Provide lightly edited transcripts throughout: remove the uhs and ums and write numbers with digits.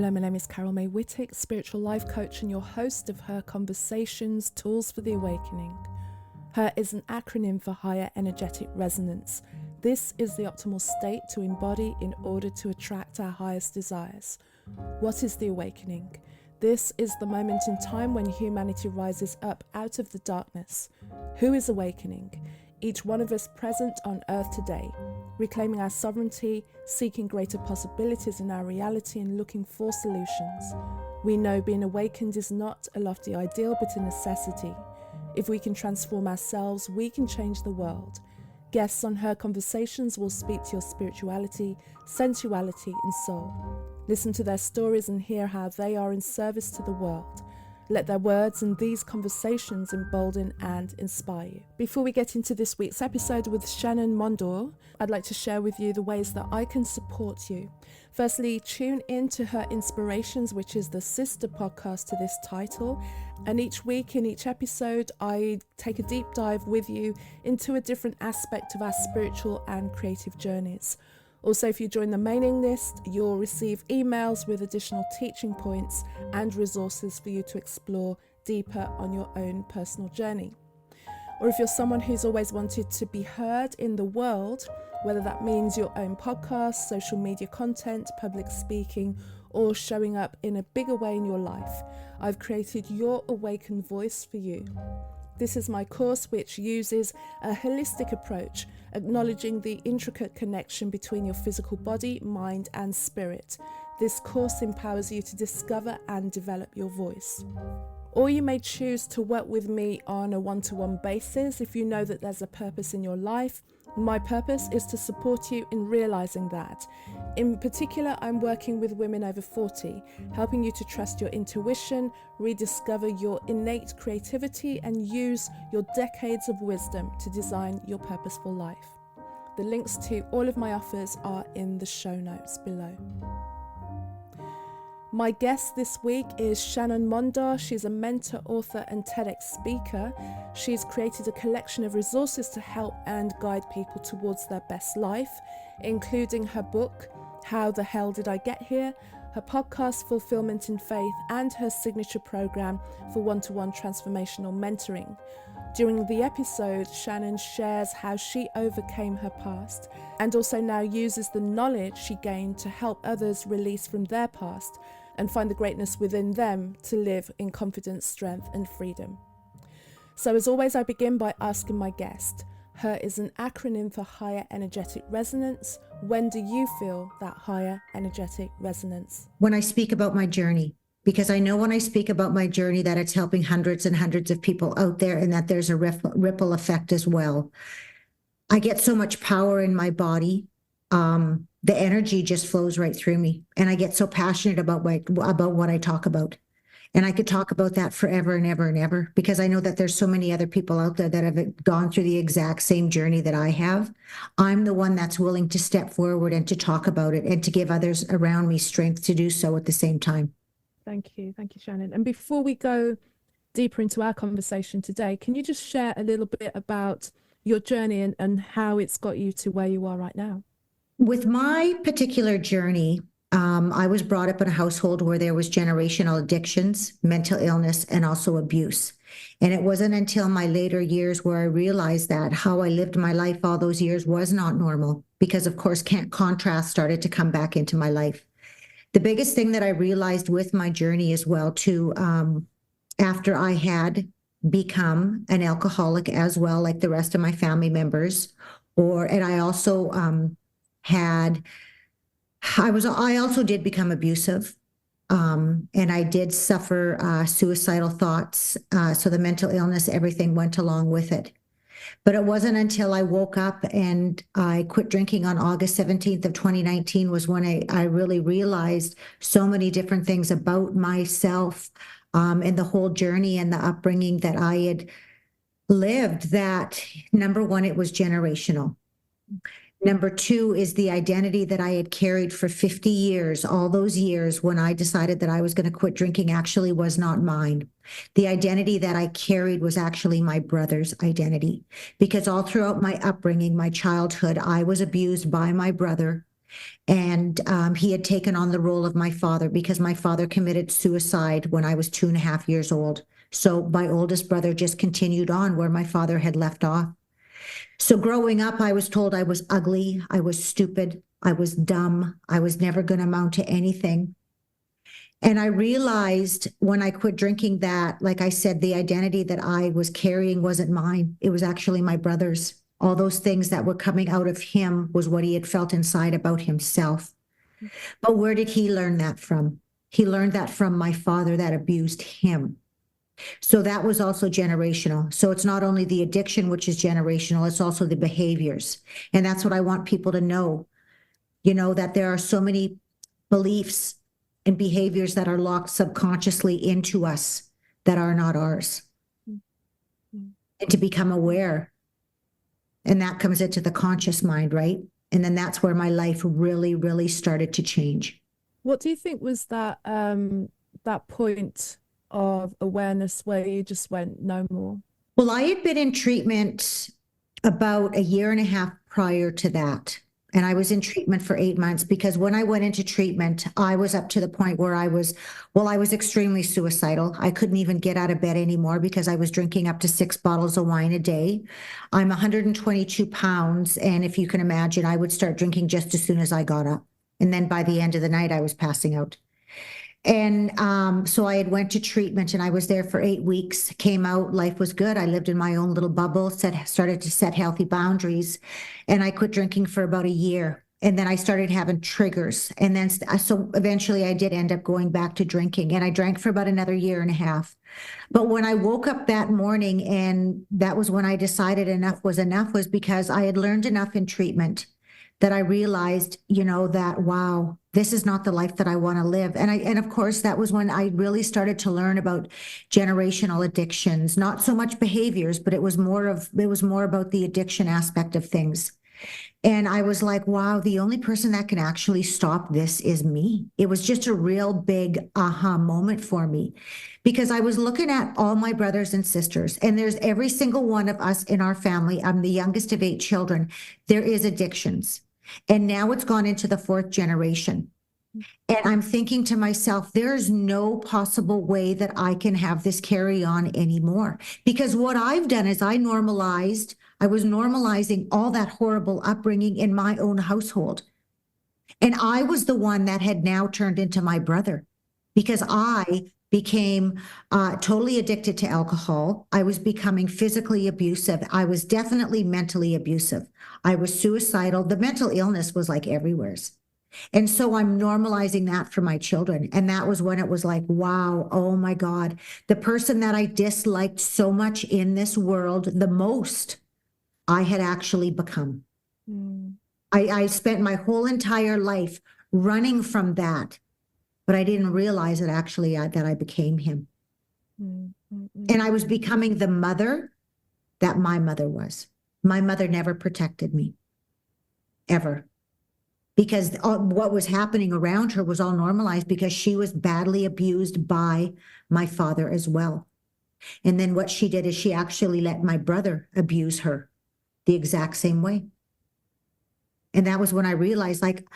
Hello, my name is Carol May Whittick, spiritual life coach and your host of Her Conversations, Tools for the Awakening. HER is an acronym for Higher Energetic Resonance. This is the optimal state to embody in order to attract our highest desires. What is the awakening? This is the moment in time when humanity rises up out of the darkness. Who is awakening? Each one of us present on earth today, reclaiming our sovereignty, seeking greater possibilities in our reality and looking for solutions. We know being awakened is not a lofty ideal but a necessity. If we can transform ourselves, we can change the world. Guests on Her Conversations will speak to your spirituality, sensuality and soul. Listen to their stories and hear how they are in service to the world. Let their words and these conversations embolden and inspire you. Before we get into this week's episode with Shannon Mondor, I'd like to share with you the ways that I can support you. Firstly, tune in to Her Inspirations, which is the sister podcast to this title. And each week in each episode, I take a deep dive with you into a different aspect of our spiritual and creative journeys. Also, if you join the mailing list, you'll receive emails with additional teaching points and resources for you to explore deeper on your own personal journey. Or if you're someone who's always wanted to be heard in the world, whether that means your own podcast, social media content, public speaking, or showing up in a bigger way in your life, I've created Your Awakened Voice for you. This is my course, which uses a holistic approach, acknowledging the intricate connection between your physical body, mind, and spirit. This course empowers you to discover and develop your voice. Or you may choose to work with me on a one-to-one basis if you know that there's a purpose in your life. My purpose is to support you in realizing that. In particular, I'm working with women over 40, helping you to trust your intuition, rediscover your innate creativity, and use your decades of wisdom to design your purposeful life. The links to all of my offers are in the show notes below. My guest this week is Shannon Mondor. She's a mentor, author, and TEDx speaker. She's created a collection of resources to help and guide people towards their best life, including her book, How the Hell Did I Get Here?, her podcast, Fulfillment in Faith, and her signature program for one-to-one transformational mentoring. During the episode, Shannon shares how she overcame her past and also now uses the knowledge she gained to help others release from their past and find the greatness within them to live in confidence, strength, and freedom. So as always, I begin by asking my guest, HER is an acronym for Higher Energetic Resonance. When do you feel that higher energetic resonance? When I speak about my journey, because I know when I speak about my journey that it's helping hundreds and hundreds of people out there and that there's a ripple effect as well. I get so much power in my body. The energy just flows right through me. And I get so passionate about what I talk about. And I could talk about that forever and ever and ever, because I know that there's so many other people out there that have gone through the exact same journey that I have. I'm the one that's willing to step forward and to talk about it and to give others around me strength to do so at the same time. Thank you, Shannon. And before we go deeper into our conversation today, can you just share a little bit about your journey and how it's got you to where you are right now? With my particular journey, I was brought up in a household where there was generational addictions, mental illness, and also abuse. And it wasn't until my later years where I realized that how I lived my life all those years was not normal, because of course, contrast started to come back into my life. The biggest thing that I realized with my journey as well, too, after I had become an alcoholic as well, like the rest of my family members, and I also I also did become abusive, and I did suffer suicidal thoughts. So the mental illness, everything went along with it. But it wasn't until I woke up and I quit drinking on August 17th of 2019 was when I really realized so many different things about myself, and the whole journey and the upbringing that I had lived, that number one, it was generational. Number two is the identity that I had carried for 50 years. All those years when I decided that I was going to quit drinking actually was not mine. The identity that I carried was actually my brother's identity, because all throughout my upbringing, my childhood, I was abused by my brother. And he had taken on the role of my father because my father committed suicide when I was 2.5 years old. So my oldest brother just continued on where my father had left off. So growing up, I was told I was ugly, I was stupid, I was dumb, I was never going to amount to anything. And I realized when I quit drinking that, like I said, the identity that I was carrying wasn't mine. It was actually my brother's. All those things that were coming out of him was what he had felt inside about himself. But where did he learn that from? He learned that from my father that abused him. So that was also generational. So it's not only the addiction, which is generational, it's also the behaviors. And that's what I want people to know, that there are so many beliefs and behaviors that are locked subconsciously into us that are not ours. And to become aware. And that comes into the conscious mind, right? And then that's where my life really, really started to change. What do you think was that point of awareness where you just went no more? Well, I had been in treatment about a year and a half prior to that. And I was in treatment for 8 months because when I went into treatment, I was up to the point where I was extremely suicidal. I couldn't even get out of bed anymore because I was drinking up to 6 bottles of wine a day. I'm 122 pounds. And if you can imagine, I would start drinking just as soon as I got up. And then by the end of the night, I was passing out. And so I had went to treatment and I was there for 8 weeks, came out, life was good. I lived in my own little bubble, started to set healthy boundaries. And I quit drinking for about a year. And then I started having triggers. And then, so eventually I did end up going back to drinking. And I drank for about another year and a half. But when I woke up that morning, and that was when I decided enough, was because I had learned enough in treatment that I realized, that, wow, this is not the life that I want to live. And of course, that was when I really started to learn about generational addictions, not so much behaviors, but it was more about the addiction aspect of things. And I was like, wow, the only person that can actually stop this is me. It was just a real big aha moment for me because I was looking at all my brothers and sisters, and there's every single one of us in our family. I'm the youngest of 8 children. There is addictions. And now it's gone into the 4th generation. And I'm thinking to myself, there's no possible way that I can have this carry on anymore. Because what I've done is I was normalizing all that horrible upbringing in my own household. And I was the one that had now turned into my brother because I became totally addicted to alcohol. I was becoming physically abusive. I was definitely mentally abusive. I was suicidal. The mental illness was like everywhere. And so I'm normalizing that for my children. And that was when it was like, wow, oh my God, the person that I disliked so much in this world, the most, I had actually become. I spent my whole entire life running from that, but I didn't realize that actually that I became him. And I was becoming the mother that my mother was. My mother never protected me, ever. Because what was happening around her was all normalized because she was badly abused by my father as well. And then what she did is she actually let my brother abuse her the exact same way. And that was when I realized, like,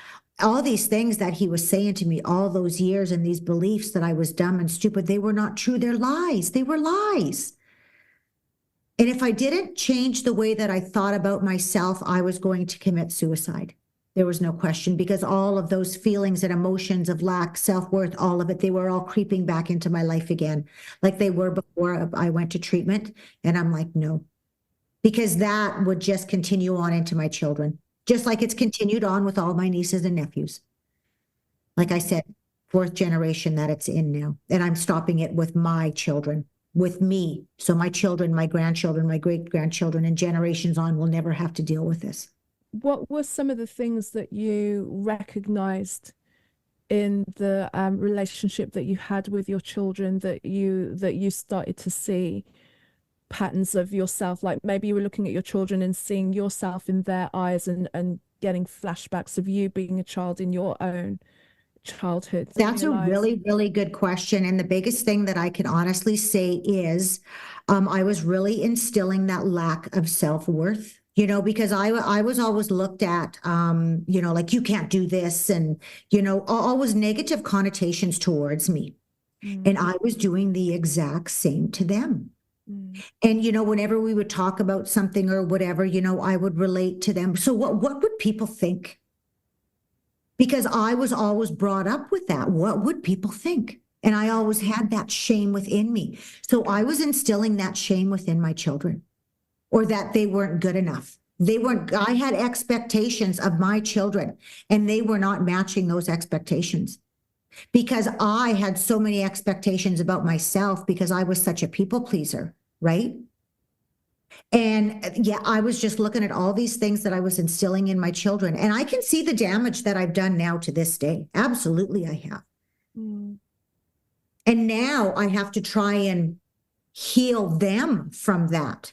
all these things that he was saying to me all those years and these beliefs that I was dumb and stupid, they were not true. They're lies. They were lies. And if I didn't change the way that I thought about myself, I was going to commit suicide. There was no question, because all of those feelings and emotions of lack, self-worth, all of it, they were all creeping back into my life again, like they were before I went to treatment. And I'm like, no, because that would just continue on into my children, just like it's continued on with all my nieces and nephews. Like I said, 4th generation that it's in now. And I'm stopping it with my children, with me. So my children, my grandchildren, my great-grandchildren, and generations on will never have to deal with this. What were some of the things that you recognized in the relationship that you had with your children that you started to see patterns of yourself? Like maybe you were looking at your children and seeing yourself in their eyes and getting flashbacks of you being a child in your own childhood. That's a really, really good question. And the biggest thing that I can honestly say is I was really instilling that lack of self-worth because I was always looked at, like you can't do this, and, always negative connotations towards me. And I was doing the exact same to them. And, whenever we would talk about something or whatever, I would relate to them. So what would people think? Because I was always brought up with that. What would people think? And I always had that shame within me. So I was instilling that shame within my children, or that they weren't good enough. I had expectations of my children, and they were not matching those expectations because I had so many expectations about myself because I was such a people pleaser, right? And yeah, I was just looking at all these things that I was instilling in my children, and I can see the damage that I've done now to this day. Absolutely, I have. And now I have to try and heal them from that.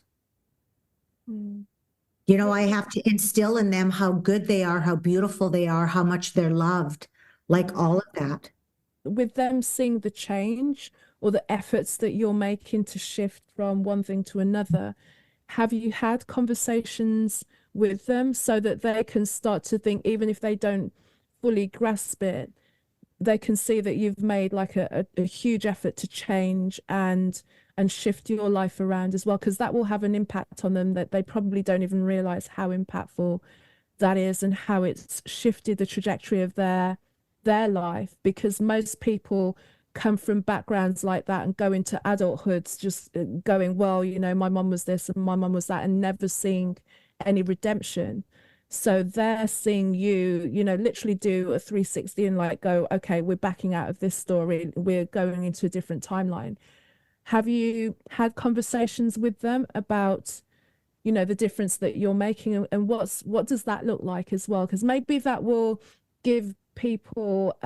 I have to instill in them how good they are, how beautiful they are, how much they're loved, like all of that. With them seeing the change or the efforts that you're making to shift from one thing to another, have you had conversations with them so that they can start to think, even if they don't fully grasp it, they can see that you've made like a huge effort to change and shift your life around as well? Because that will have an impact on them that they probably don't even realize how impactful that is and how it's shifted the trajectory of their life. Because most people come from backgrounds like that and go into adulthoods just going, well, my mum was this and my mum was that, and never seeing any redemption. So they're seeing you, literally do a 360 and like go, okay, we're backing out of this story. We're going into a different timeline. Have you had conversations with them about, the difference that you're making, and what does that look like as well? Because maybe that will give people,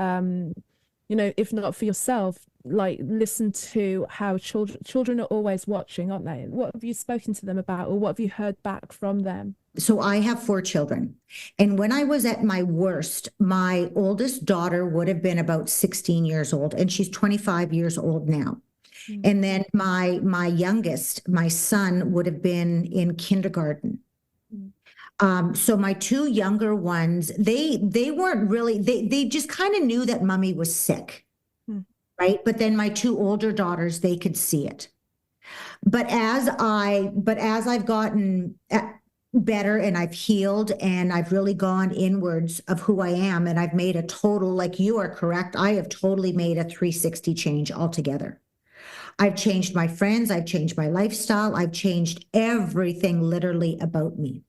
if not for yourself, like listen to how children are always watching, aren't they? What have you spoken to them about, or what have you heard back from them? So I have 4 children. And when I was at my worst, my oldest daughter would have been about 16 years old, and she's 25 years old now. And then my youngest, my son, would have been in kindergarten. So my 2 younger ones, they weren't really, they just kind of knew that mommy was sick, right? But then my 2 older daughters, they could see it. But as I've gotten better and I've healed and I've really gone inwards of who I am, and I've made a total, like you are correct, I have totally made a 360 change altogether. I've changed my friends, I've changed my lifestyle, I've changed everything literally about me.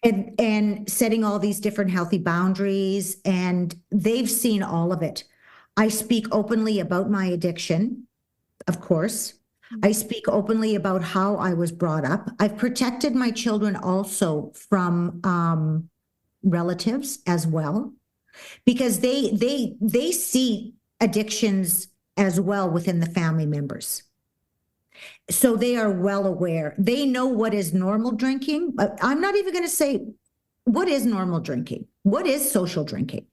And setting all these different healthy boundaries, and they've seen all of it. I speak openly about my addiction, of course. I speak openly about how I was brought up. I've protected my children also from relatives as well, because they see addictions as well within the family members. So they are well aware. They know what is normal drinking, but I'm not even going to say what is normal drinking. What is social drinking?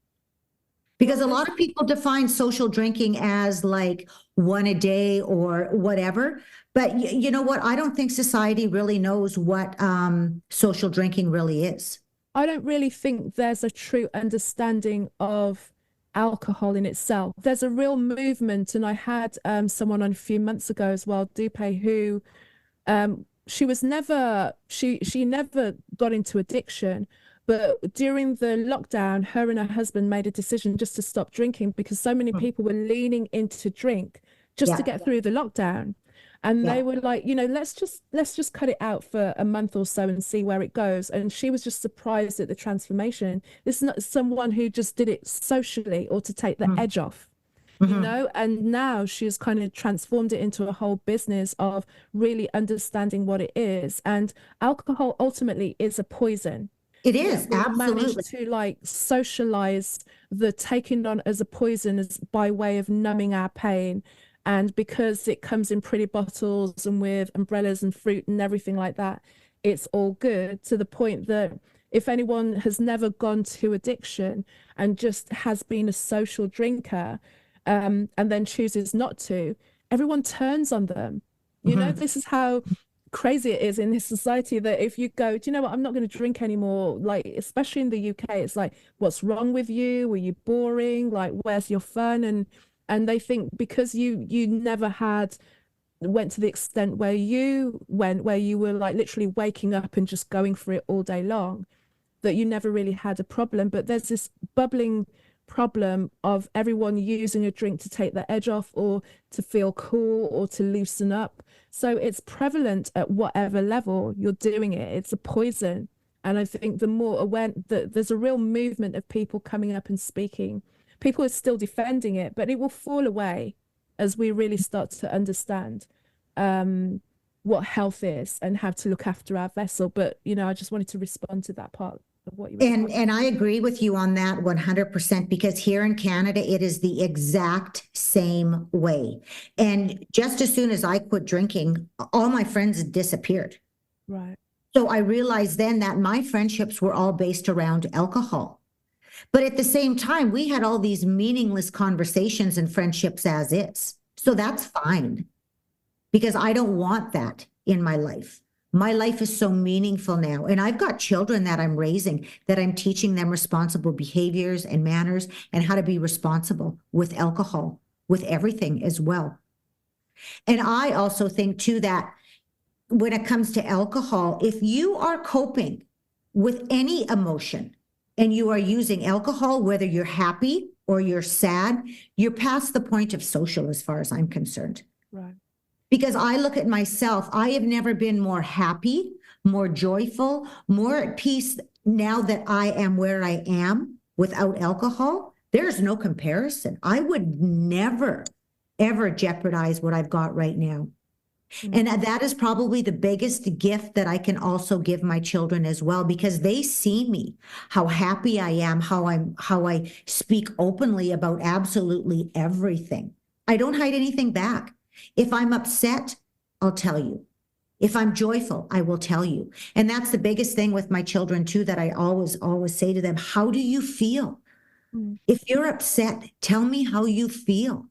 Because a lot of people define social drinking as like 1 a day or whatever. But you know what? I don't think society really knows what social drinking really is. I don't really think there's a true understanding of alcohol in itself. There's a real movement, and I had someone on a few months ago as well, Dupe, who she never got into addiction, but during the lockdown, her and her husband made a decision just to stop drinking because so many people were leaning into drink just to get through the lockdown. And they were like, let's just cut it out for a month or so and see where it goes. And she was just surprised at the transformation. This is not someone who just did it socially or to take the edge off, and now she's kind of transformed it into a whole business of really understanding what it is. And alcohol ultimately is a poison. It is, absolutely. Managed to like socialize the taking on as a poison as by way of numbing our pain. And because it comes in pretty bottles and with umbrellas and fruit and everything like that, it's all good, to the point that if anyone has never gone to addiction and just has been a social drinker and then chooses not to, everyone turns on them. This is how crazy it is in this society that if you go, do you know what, I'm not going to drink anymore, like especially in the UK, it's like, what's wrong with you? Were you boring? Like, where's your fun? And they think because you never had went to the extent where you went, where you were like literally waking up and just going for it all day long, that you never really had a problem. But there's this bubbling problem of everyone using a drink to take the edge off or to feel cool or to loosen up. So it's prevalent at whatever level you're doing it. It's a poison. And I think the more aware that there's a real movement of people coming up and speaking, people are still defending it, but it will fall away as we really start to understand what health is and how to look after our vessel. But, you know, I just wanted to respond to that part of what you were saying. And I agree with you on that 100%, because here in Canada, it is the exact same way. And just as soon as I quit drinking, all my friends disappeared. Right. So I realized then that my friendships were all based around alcohol. But at the same time, we had all these meaningless conversations and friendships as is. So that's fine, because I don't want that in my life. My life is so meaningful now. And I've got children that I'm raising, that I'm teaching them responsible behaviors and manners and how to be responsible with alcohol, with everything as well. And I also think too that when it comes to alcohol, if you are coping with any emotion and you are using alcohol, whether you're happy or you're sad, you're past the point of social as far as I'm concerned. Right. Because I look at myself, I have never been more happy, more joyful, more at peace now that I am where I am without alcohol. There's no comparison. I would never, ever jeopardize what I've got right now. And that is probably the biggest gift that I can also give my children as well, because they see me, how happy I am, how I speak openly about absolutely everything. I don't hide anything back. If I'm upset, I'll tell you. If I'm joyful, I will tell you. And that's the biggest thing with my children too, that I always say to them, how do you feel? If you're upset, tell me how you feel.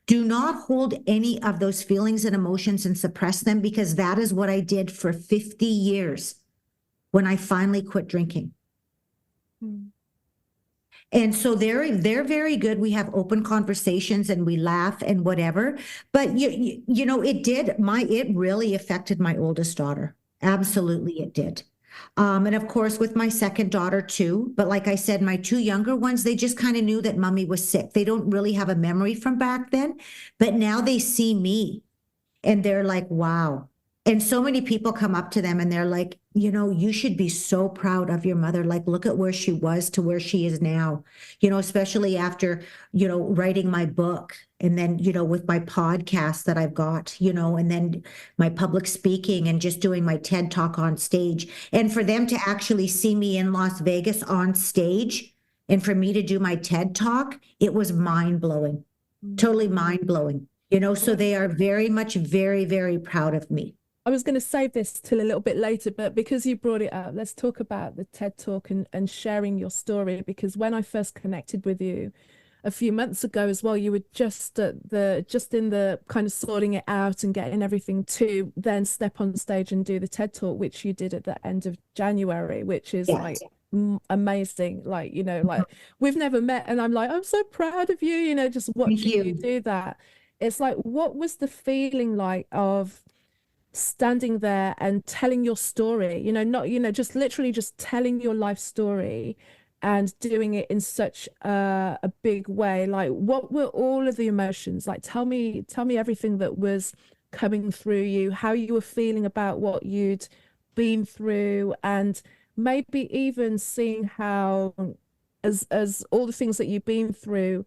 Do not hold any of those feelings and emotions and suppress them, because that is what I did for 50 years when I finally quit drinking. And so they're very good. We have open conversations and we laugh and whatever. But you know, it really affected my oldest daughter. Absolutely, it did. And of course, with my second daughter too. But like I said, my two younger ones, they just kind of knew that mommy was sick. They don't really have a memory from back then, but now they see me and they're like, wow. And so many people come up to them and they're like, you know, you should be so proud of your mother. Like, look at where she was to where she is now, you know, especially after, you know, writing my book and then, you know, with my podcast that I've got, you know, and then my public speaking and just doing my TED talk on stage. And for them to actually see me in Las Vegas on stage and for me to do my TED talk, it was mind blowing, totally mind blowing, you know, so they are very much, very, very proud of me. I was going to save this till a little bit later, but because you brought it up, let's talk about the TED Talk and sharing your story. Because when I first connected with you a few months ago as well, you were just in the kind of sorting it out and getting everything to then step on stage and do the TED Talk, which you did at the end of January, which is like amazing. Like, you know, like we've never met and I'm like, I'm so proud of you, you know, just watching you do that. It's like, what was the feeling like of standing there and telling your story, you know, not, you know, just literally just telling your life story and doing it in such a big way? Like, what were all of the emotions? Like, tell me everything that was coming through you, how you were feeling about what you'd been through, and maybe even seeing how as all the things that you've been through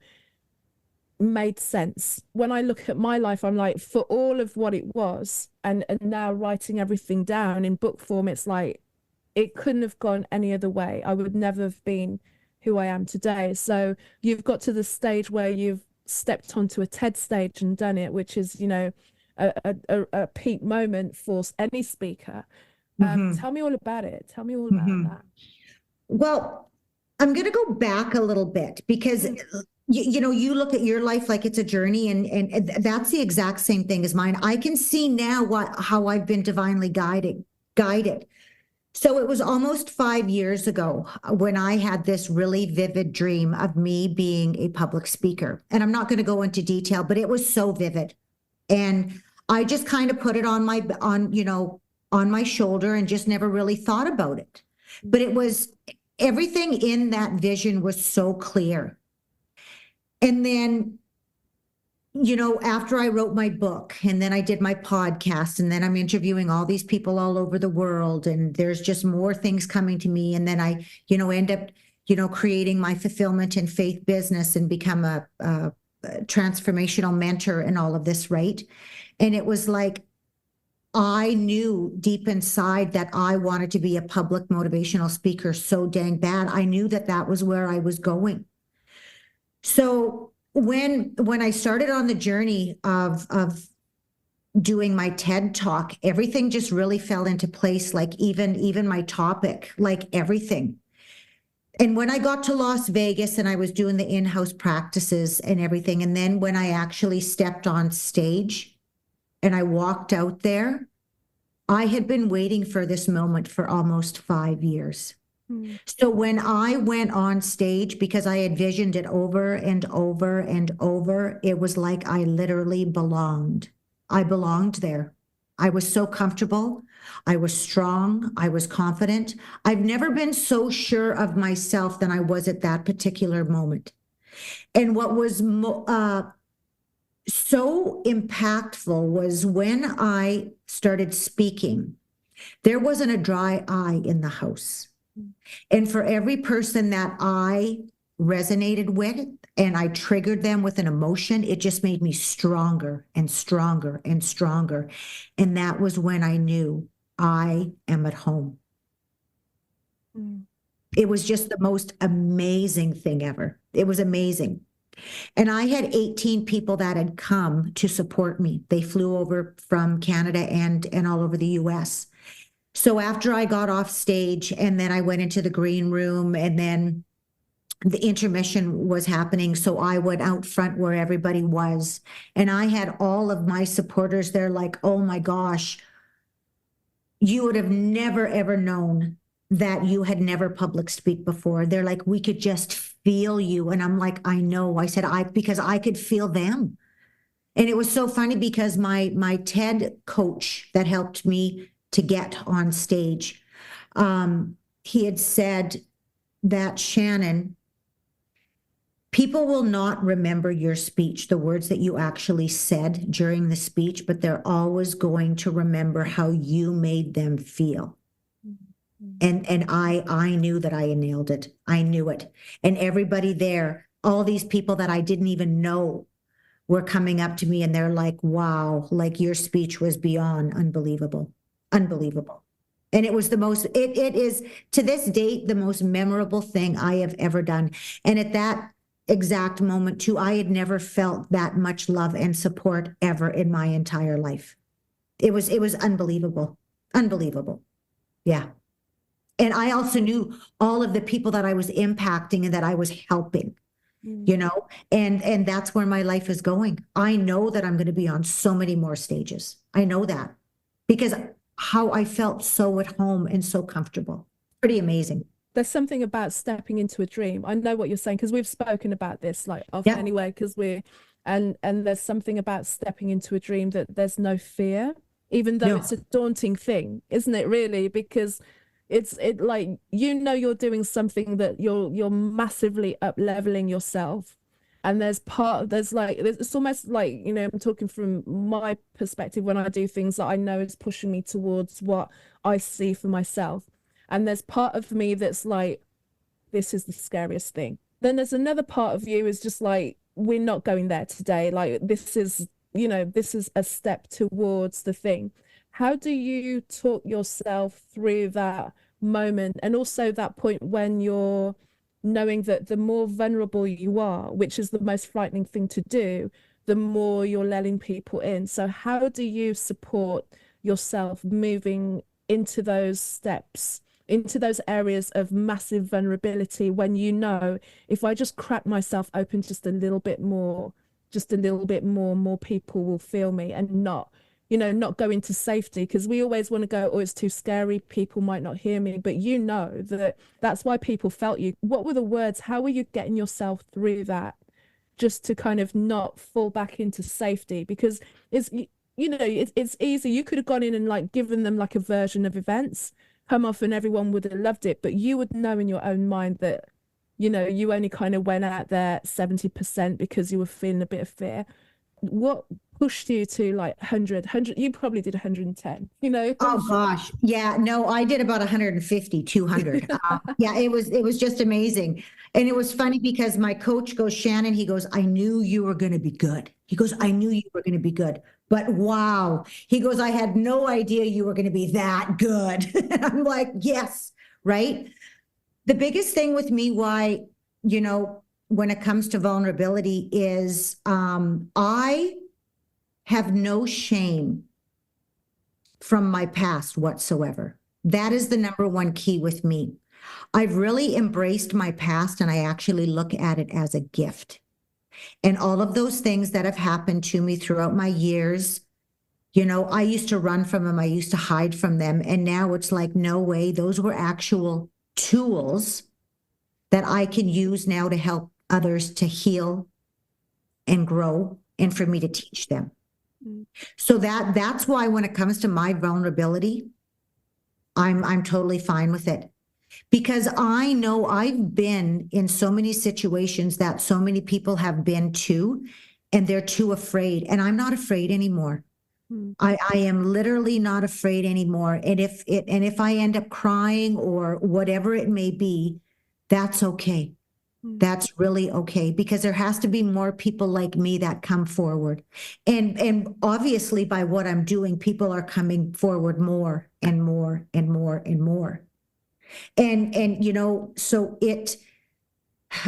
made sense. When I look at my life, I'm like, for all of what it was, and now writing everything down in book form, it's like it couldn't have gone any other way. I would never have been who I am today. So you've got to the stage where you've stepped onto a TED stage and done it, which is, you know, a peak moment for any speaker. Tell me all about it. Tell me all about that. Well, I'm going to go back a little bit because you know, you look at your life like it's a journey, and that's the exact same thing as mine. I can see now how I've been divinely guided. So it was almost 5 years ago when I had this really vivid dream of me being a public speaker. And I'm not going to go into detail, but it was so vivid. And I just kind of put it on my shoulder and just never really thought about it. But it was everything in that vision was so clear. And then, you know, after I wrote my book and then I did my podcast and then I'm interviewing all these people all over the world and there's just more things coming to me. And then I, you know, end up, you know, creating my fulfillment and faith business and become a transformational mentor and all of this, right? And it was like, I knew deep inside that I wanted to be a public motivational speaker so dang bad. I knew that that was where I was going. So when I started on the journey of doing my TED talk, everything just really fell into place, like even my topic, like everything. And when I got to Las Vegas and I was doing the in-house practices and everything, and then when I actually stepped on stage and I walked out there, I had been waiting for this moment for almost 5 years. So when I went on stage, because I had visioned it over and over and over, it was like I literally belonged. I belonged there. I was so comfortable. I was strong. I was confident. I've never been so sure of myself than I was at that particular moment. And what was so impactful was when I started speaking, there wasn't a dry eye in the house. And for every person that I resonated with and I triggered them with an emotion, it just made me stronger and stronger and stronger. And that was when I knew I am at home. It was just the most amazing thing ever. It was amazing. And I had 18 people that had come to support me. They flew over from Canada and all over the US. So after I got off stage and then I went into the green room and then the intermission was happening. So I went out front where everybody was. And I had all of my supporters there like, oh my gosh, you would have never, ever known that you had never public speak before. They're like, we could just feel you. And I'm like, I know. I said, because I could feel them. And it was so funny because my TED coach that helped me to get on stage, he had said that, Shannon, people will not remember your speech, the words that you actually said during the speech, but they're always going to remember how you made them feel. And I knew that I nailed it. I knew it. And everybody there, all these people that I didn't even know were coming up to me and they're like, wow, like your speech was beyond unbelievable. Unbelievable. And it was it is to this date, the most memorable thing I have ever done. And at that exact moment too, I had never felt that much love and support ever in my entire life. It was unbelievable. Unbelievable. Yeah. And I also knew all of the people that I was impacting and that I was helping, you know, and that's where my life is going. I know that I'm going to be on so many more stages. I know that because how I felt so at home and so comfortable. Pretty amazing. There's something about stepping into a dream. I know what you're saying because we've spoken about this like often anyway, because and there's something about stepping into a dream that there's no fear, even though it's a daunting thing, isn't it really? Because it like, you know, you're doing something that you're massively up leveling yourself. And it's almost like, you know, I'm talking from my perspective when I do things that I know is pushing me towards what I see for myself. And there's part of me that's like, this is the scariest thing. Then there's another part of you is just like, we're not going there today. Like, this is, you know, this is a step towards the thing. How do you talk yourself through that moment and also that point when you're knowing that the more vulnerable you are, which is the most frightening thing to do, the more you're letting people in? So how do you support yourself moving into those steps, into those areas of massive vulnerability when you know, if I just crack myself open just a little bit more, more people will feel me, and not, not go into safety, because we always want to go, oh, it's too scary, people might not hear me. But that's why people felt you. What were the words? How were you getting yourself through that, just to kind of not fall back into safety? Because it's easy. You could have gone in and like given them like a version of events, come off, and everyone would have loved it. But you would know in your own mind that, you only kind of went out there 70% because you were feeling a bit of fear. What pushed you to like 100? You probably did 110, Oh gosh. Yeah, no, I did about 150, 200. Yeah, it was just amazing. And it was funny because my coach goes, Shannon, he goes, I knew you were going to be good. He goes, I knew you were going to be good. But wow. He goes, I had no idea you were going to be that good. And I'm like, yes, right? The biggest thing with me, why, when it comes to vulnerability is I have no shame from my past whatsoever. That is the number one key with me. I've really embraced my past, and I actually look at it as a gift. And all of those things that have happened to me throughout my years, I used to run from them. I used to hide from them. And now it's like, no way. Those were actual tools that I can use now to help others to heal and grow, and for me to teach them. So that's why when it comes to my vulnerability, I'm totally fine with it, because I know I've been in so many situations that so many people have been too, and they're too afraid, and I'm not afraid anymore. I am literally not afraid anymore. And if I end up crying or whatever it may be, that's okay. That's really okay, because there has to be more people like me that come forward. And obviously by what I'm doing, people are coming forward more and more and more and more. And so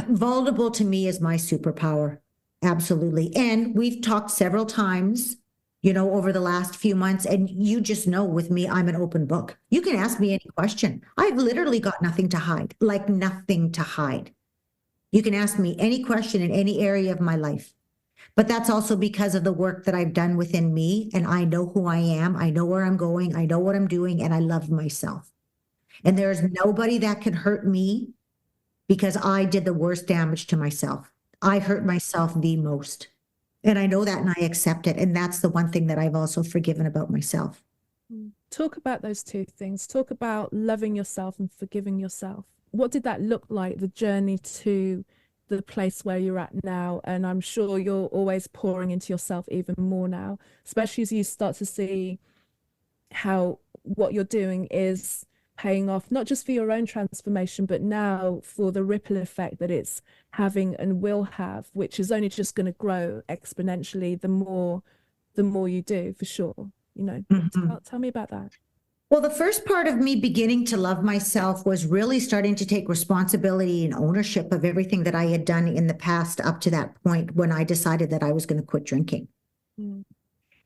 vulnerable to me is my superpower. Absolutely. And we've talked several times, over the last few months, and you just know with me, I'm an open book. You can ask me any question. I've literally got nothing to hide, like nothing to hide. You can ask me any question in any area of my life. But that's also because of the work that I've done within me, and I know who I am. I know where I'm going. I know what I'm doing, and I love myself. And there's nobody that can hurt me, because I did the worst damage to myself. I hurt myself the most. And I know that, and I accept it. And that's the one thing that I've also forgiven about myself. Talk about those two things. Talk about loving yourself and forgiving yourself. What did that look like, the journey to the place where you're at now? And I'm sure you're always pouring into yourself even more now, especially as you start to see how what you're doing is paying off, not just for your own transformation, but now for the ripple effect that it's having and will have, which is only just going to grow exponentially the more you do, for sure. Tell me about that. Well, the first part of me beginning to love myself was really starting to take responsibility and ownership of everything that I had done in the past up to that point when I decided that I was going to quit drinking.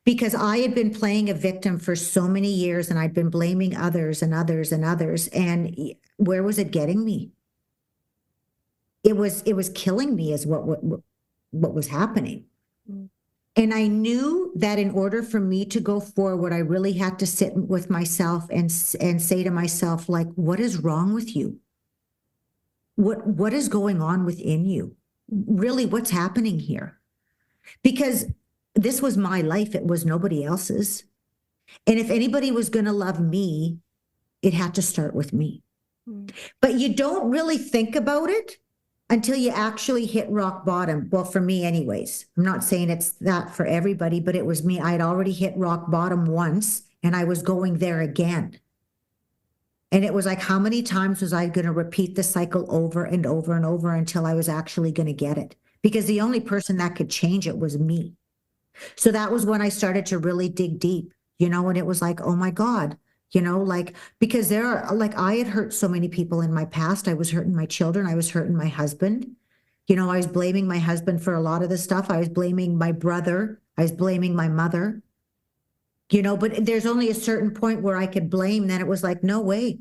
Because I had been playing a victim for so many years, and I'd been blaming others and others and others. And where was it getting me? It was killing me, is what was happening. And I knew that in order for me to go forward, I really had to sit with myself and say to myself, like, what is wrong with you? What is going on within you? Really, what's happening here? Because this was my life. It was nobody else's. And if anybody was going to love me, it had to start with me. But you don't really think about it until you actually hit rock bottom. Well, for me anyways, I'm not saying it's that for everybody, but it was me. I'd already hit rock bottom once, and I was going there again. And it was like, how many times was I going to repeat the cycle over and over and over until I was actually going to get it? Because the only person that could change it was me. So that was when I started to really dig deep, and it was like, oh my God, because I had hurt so many people in my past. I was hurting my children. I was hurting my husband. I was blaming my husband for a lot of the stuff. I was blaming my brother. I was blaming my mother, but there's only a certain point where I could blame. Then it was like, no way.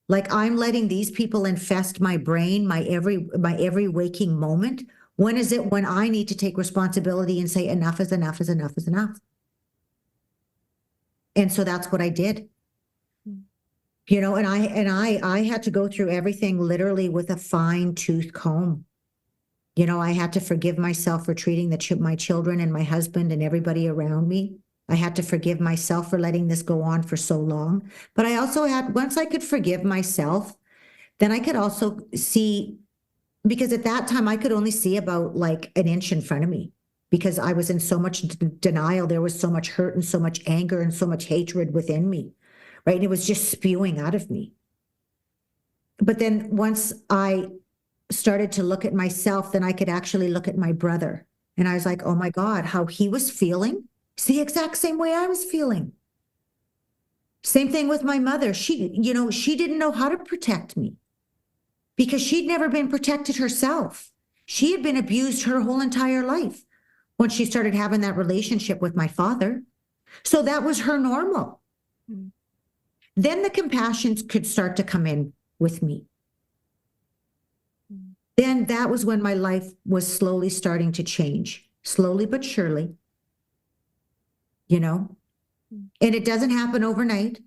Like I'm letting these people infest my brain, my every waking moment. When is it when I need to take responsibility and say enough is enough is enough is enough? And so that's what I did. You know, and I had to go through everything literally with a fine-tooth comb. You know, I had to forgive myself for treating my children and my husband and everybody around me. I had to forgive myself for letting this go on for so long. But I also had, once I could forgive myself, then I could also see, because at that time I could only see about like an inch in front of me because I was in so much denial. There was so much hurt and so much anger and so much hatred within me, right? And it was just spewing out of me. But then once I started to look at myself, then I could actually look at my brother. And I was like, oh my God, how he was feeling. It's the exact same way I was feeling. Same thing with my mother. She didn't know how to protect me because she'd never been protected herself. She had been abused her whole entire life when she started having that relationship with my father. So that was her normal. Mm-hmm. Then the compassion could start to come in with me. Mm-hmm. Then that was when my life was slowly starting to change, slowly but surely, you know, and it doesn't happen overnight.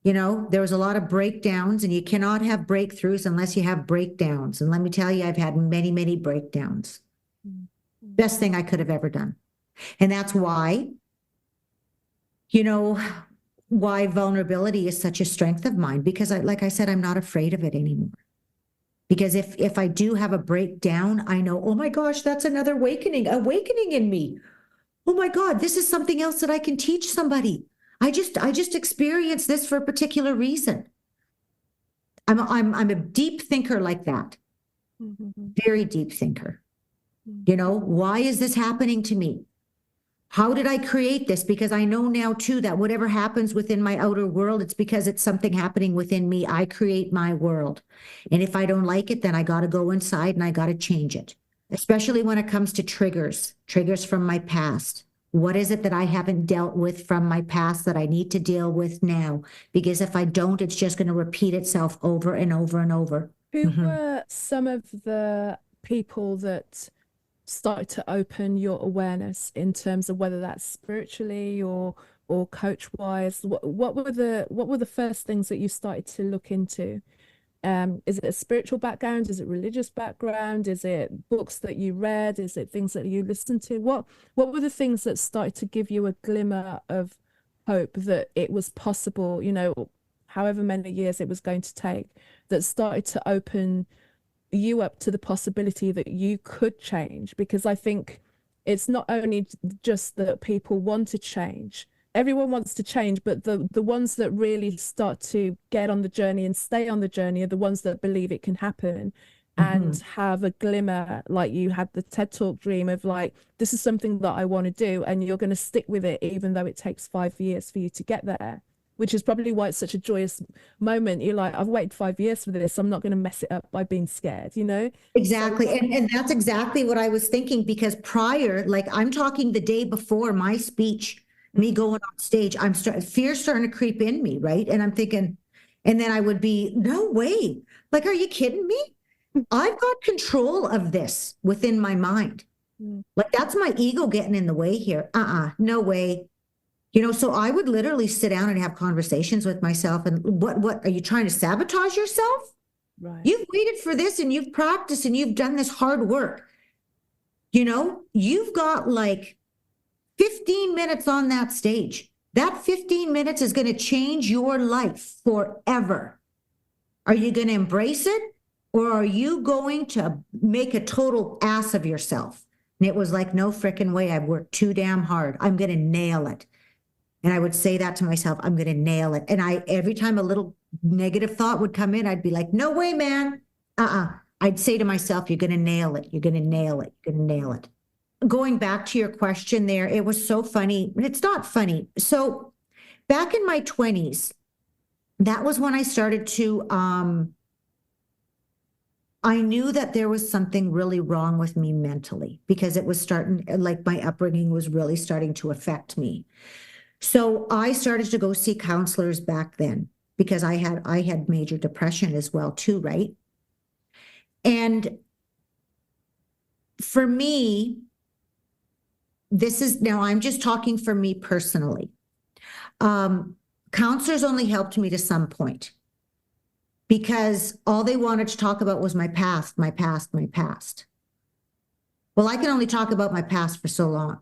You know, there was a lot of breakdowns, and you cannot have breakthroughs unless you have breakdowns. And let me tell you, I've had many, many breakdowns. Mm-hmm. Best thing I could have ever done. And that's why, you know, why vulnerability is such a strength of mine, because like I said, I'm not afraid of it anymore. Because if I do have a breakdown, I know, oh my gosh, that's another awakening in me. Oh my God, this is something else that I can teach somebody. I just experienced this for a particular reason. I'm a deep thinker like that. Mm-hmm. Very deep thinker. Mm-hmm. You know, why is this happening to me? How did I create this? Because I know now too that whatever happens within my outer world, it's because it's something happening within me. I create my world. And if I don't like it, then I got to go inside and I got to change it. Especially when it comes to triggers from my past. What is it that I haven't dealt with from my past that I need to deal with now? Because if I don't, it's just going to repeat itself over and over and over. Who were some of the people that started to open your awareness in terms of whether that's spiritually or coach wise? What were the first things that you started to look into? Is it a spiritual background? Is it religious background? Is it books that you read? Is it things that you listened to? What were the things that started to give you a glimmer of hope that it was possible, you know, however many years it was going to take, that started to open you up to the possibility that you could change? Because I think it's not only just that people want to change. Everyone wants to change, but the ones that really start to get on the journey and stay on the journey are the ones that believe it can happen and have a glimmer, like you had the TED Talk dream of like, this is something that I want to do, and you're going to stick with it even though it takes 5 years for you to get there, which is probably why it's such a joyous moment. You're like, I've waited 5 years for this. I'm not going to mess it up by being scared, you know? Exactly. So, and that's exactly what I was thinking, because prior, like I'm talking the day before my speech, me going on stage, fear starting to creep in me, right? And I'm thinking, and then I would be, no way. Like, are you kidding me? I've got control of this within my mind. Like, that's my ego getting in the way here. No way. You know, so I would literally sit down and have conversations with myself. And what are you trying to sabotage yourself? Right. You've waited for this and you've practiced and you've done this hard work. You know, you've got like 15 minutes on that stage. That 15 minutes is going to change your life forever. Are you going to embrace it, or are you going to make a total ass of yourself? And it was like, no freaking way. I've worked too damn hard. I'm going to nail it. And I would say that to myself, I'm going to nail it. And every time a little negative thought would come in, I'd be like, no way, man. I'd say to myself, you're going to nail it. You're going to nail it. You're going to nail it. Going back to your question there, it was so funny. It's not funny. So back in my 20s, that was when I started to, I knew that there was something really wrong with me mentally, because it was starting, like my upbringing was really starting to affect me. So I started to go see counselors back then, because I had major depression as well too, right? And for me, this is now I'm just talking for me personally. Counselors only helped me to some point because all they wanted to talk about was my past, my past, my past. Well, I can only talk about my past for so long,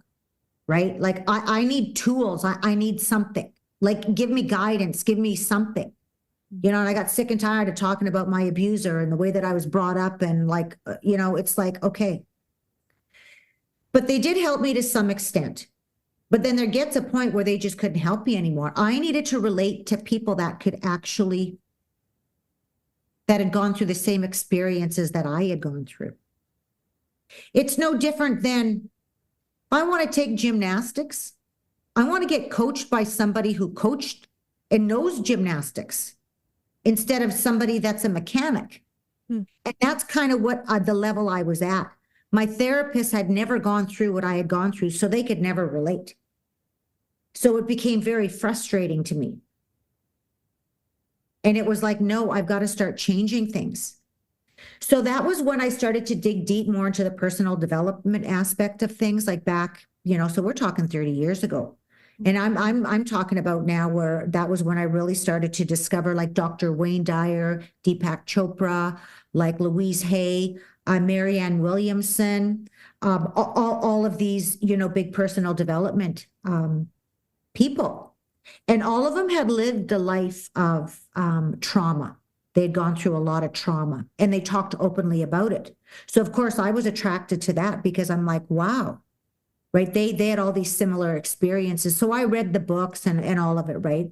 right? Like I need tools. I need something. Like give me guidance, give me something. You know, and I got sick and tired of talking about my abuser and the way that I was brought up and like, it's like, okay. But they did help me to some extent. But then there gets a point where they just couldn't help me anymore. I needed to relate to people that had gone through the same experiences that I had gone through. It's no different than I want to take gymnastics. I want to get coached by somebody who coached and knows gymnastics instead of somebody that's a mechanic. And that's kind of what the level I was at. My therapist had never gone through what I had gone through, so they could never relate. So it became very frustrating to me. And it was like, no, I've got to start changing things. So that was when I started to dig deep more into the personal development aspect of things, like back, so we're talking 30 years ago. And I'm talking about now where that was when I really started to discover like Dr. Wayne Dyer, Deepak Chopra, like Louise Hay, Marianne Williamson, all of these, big personal development people. And all of them had lived a life of trauma. They'd gone through a lot of trauma and they talked openly about it. So of course I was attracted to that because I'm like, wow, right? They had all these similar experiences. So I read the books and all of it, right?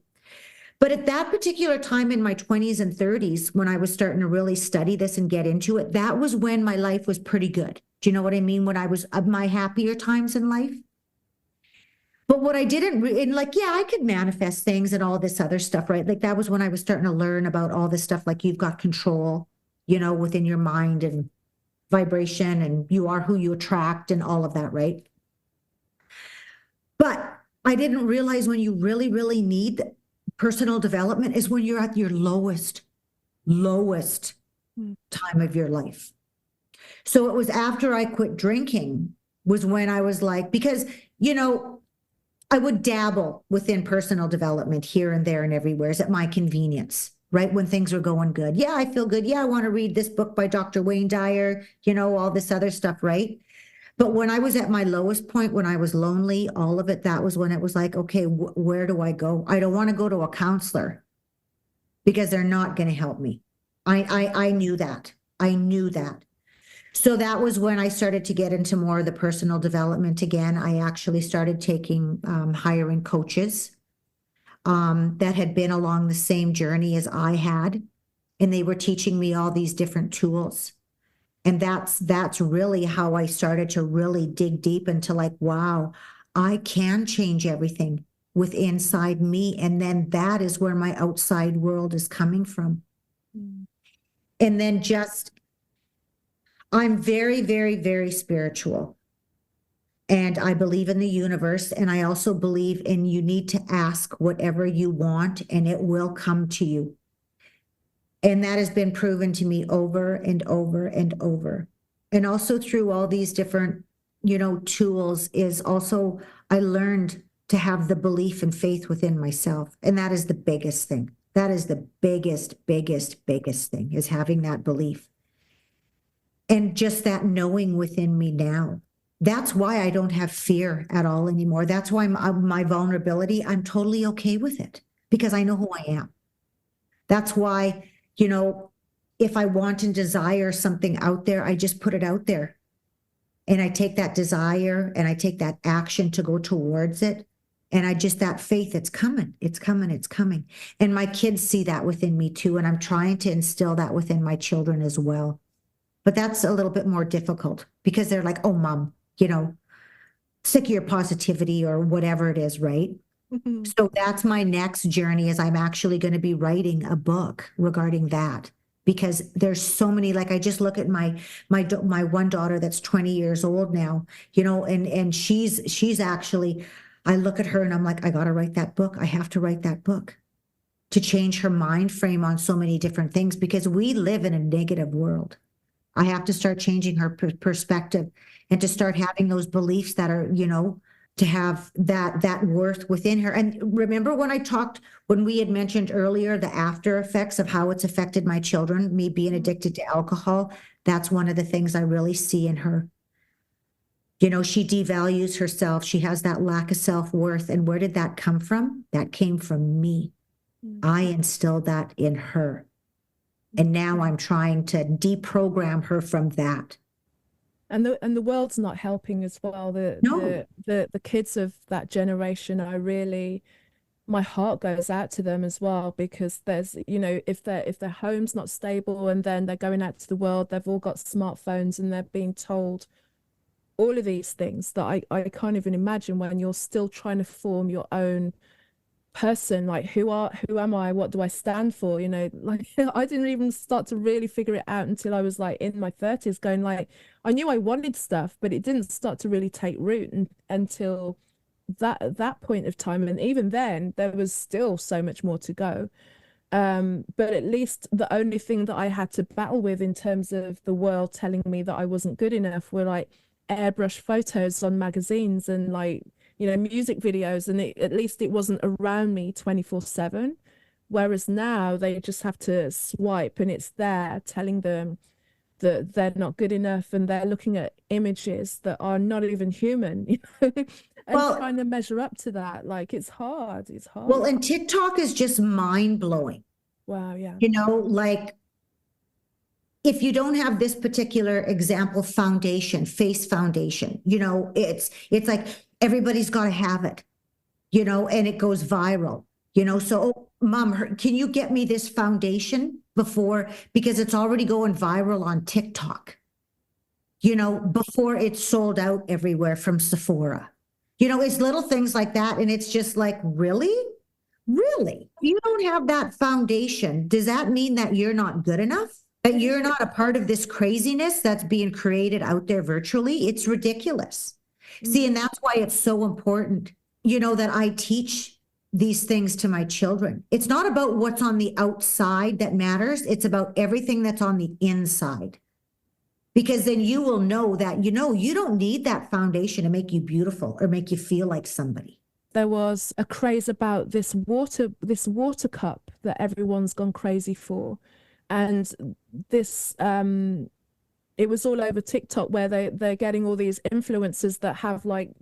But at that particular time in my 20s and 30s, when I was starting to really study this and get into it, that was when my life was pretty good. Do you know what I mean? When I was at my happier times in life. But what I didn't, and like, yeah, I could manifest things and all this other stuff, right? Like that was when I was starting to learn about all this stuff, like you've got control, within your mind and vibration, and you are who you attract and all of that, right? But I didn't realize when you really, really need personal development is when you're at your lowest time of your life. So it was after I quit drinking was when I was like, because, I would dabble within personal development here and there and everywhere at my convenience, right? When things were going good. Yeah, I feel good. Yeah, I want to read this book by Dr. Wayne Dyer, all this other stuff, right? But when I was at my lowest point, when I was lonely, all of it, that was when it was like, okay, where do I go? I don't want to go to a counselor because they're not going to help me. I knew that. I knew that. So that was when I started to get into more of the personal development again. I actually started hiring coaches that had been along the same journey as I had, and they were teaching me all these different tools. And that's really how I started to really dig deep into like, wow, I can change everything within inside me. And then that is where my outside world is coming from. And then I'm very, very, very spiritual. And I believe in the universe. And I also believe in you need to ask whatever you want and it will come to you. And that has been proven to me over and over and over. And also through all these different, tools is also, I learned to have the belief and faith within myself. And that is the biggest thing. That is the biggest thing, is having that belief. And just that knowing within me now. That's why I don't have fear at all anymore. That's why my vulnerability, I'm totally okay with it because I know who I am. That's why, if I want and desire something out there, I just put it out there. And I take that desire and I take that action to go towards it. And that faith, it's coming, it's coming, it's coming. And my kids see that within me too. And I'm trying to instill that within my children as well. But that's a little bit more difficult because they're like, oh, mom, sick of your positivity or whatever it is, right? Mm-hmm. So that's my next journey is I'm actually going to be writing a book regarding that because there's so many, like I just look at my one daughter that's 20 years old now, and she's actually, I look at her and I'm like, I got to write that book. I have to write that book to change her mind frame on so many different things because we live in a negative world. I have to start changing her perspective and to start having those beliefs that are, to have that worth within her. And remember when we had mentioned earlier, the after effects of how it's affected my children, me being addicted to alcohol, that's one of the things I really see in her. She devalues herself. She has that lack of self-worth. And where did that come from? That came from me. I instilled that in her. And now I'm trying to deprogram her from that. And the world's not helping as well. No. The kids of that generation, my heart goes out to them as well, because there's, if their home's not stable and then they're going out to the world, they've all got smartphones and they're being told all of these things that I can't even imagine when you're still trying to form your own person. Like, who am I? What do I stand for? Like, I didn't even start to really figure it out until I was like in my 30s, going like, I knew I wanted stuff, but it didn't start to really take root until that point of time. And even then, there was still so much more to go. But at least the only thing that I had to battle with in terms of the world telling me that I wasn't good enough were like airbrush photos on magazines and like, music videos, and at least it wasn't around me 24/7. Whereas now they just have to swipe and it's there telling them that they're not good enough, and they're looking at images that are not even human, and trying to measure up to that. Like, it's hard. It's hard. Well, and TikTok is just mind-blowing. Wow, yeah. Like, if you don't have this particular example face foundation, it's like everybody's got to have it, and it goes viral, so, oh, Mom, can you get me this foundation because it's already going viral on TikTok, before it's sold out everywhere from Sephora, it's little things like that. And it's just like, really? Really? You don't have that foundation. Does that mean that you're not good enough? That you're not a part of this craziness that's being created out there virtually? It's ridiculous. See, and that's why it's so important, that I teach these things to my children. It's not about what's on the outside that matters. It's about everything that's on the inside. Because then you will know that, you don't need that foundation to make you beautiful or make you feel like somebody. There was a craze about this water cup that everyone's gone crazy for. And this it was all over TikTok, where they're getting all these influencers that have like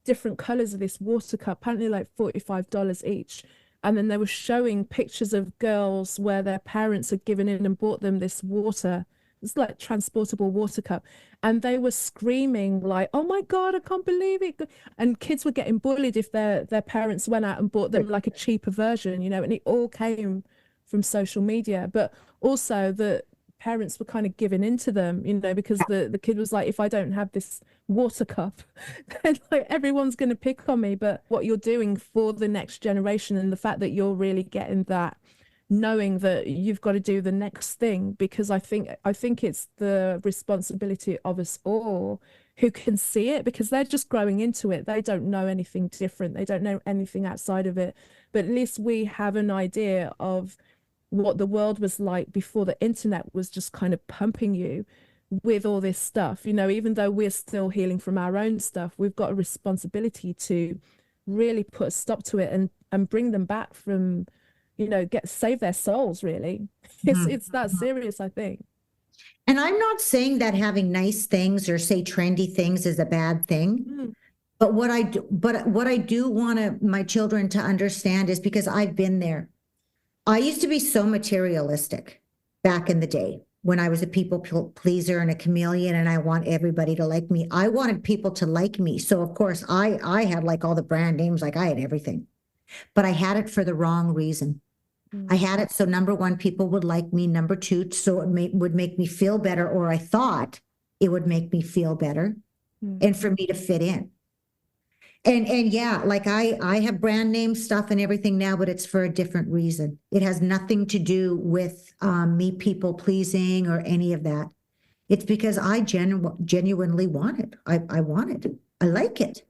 different colors of this water cup, apparently like $45 each. And then they were showing pictures of girls where their parents had given in and bought them this water. It's like transportable water cup. And they were screaming like, oh my God, I can't believe it. And kids were getting bullied if their parents went out and bought them like a cheaper version, and it all came from social media. But also the parents were kind of giving into them, because the kid was like, if I don't have this water cup, then like everyone's going to pick on me. But what you're doing for the next generation, and the fact that you're really getting that, knowing that you've got to do the next thing, because I think it's the responsibility of us all who can see it, because they're just growing into it. They don't know anything different. They don't know anything outside of it. But at least we have an idea of what the world was like before the internet was just kind of pumping you with all this stuff. Even though we're still healing from our own stuff, we've got a responsibility to really put a stop to it and bring them back from, save their souls, really. It's that serious, I think. And I'm not saying that having nice things or say trendy things is a bad thing. But what I do want my children to understand is, because I've been there. I used to be so materialistic back in the day when I was a people pleaser and a chameleon, and I want everybody to like me. I wanted people to like me. So of course I had like all the brand names, like I had everything, but I had it for the wrong reason. I had it so, number one, people would like me. Number two, so it would make me feel better, or I thought it would make me feel better, and for me to fit in. And yeah, like I have brand name stuff and everything now, but it's for a different reason. It has nothing to do with me people pleasing or any of that. It's because I genuinely want it. I want it. I like it.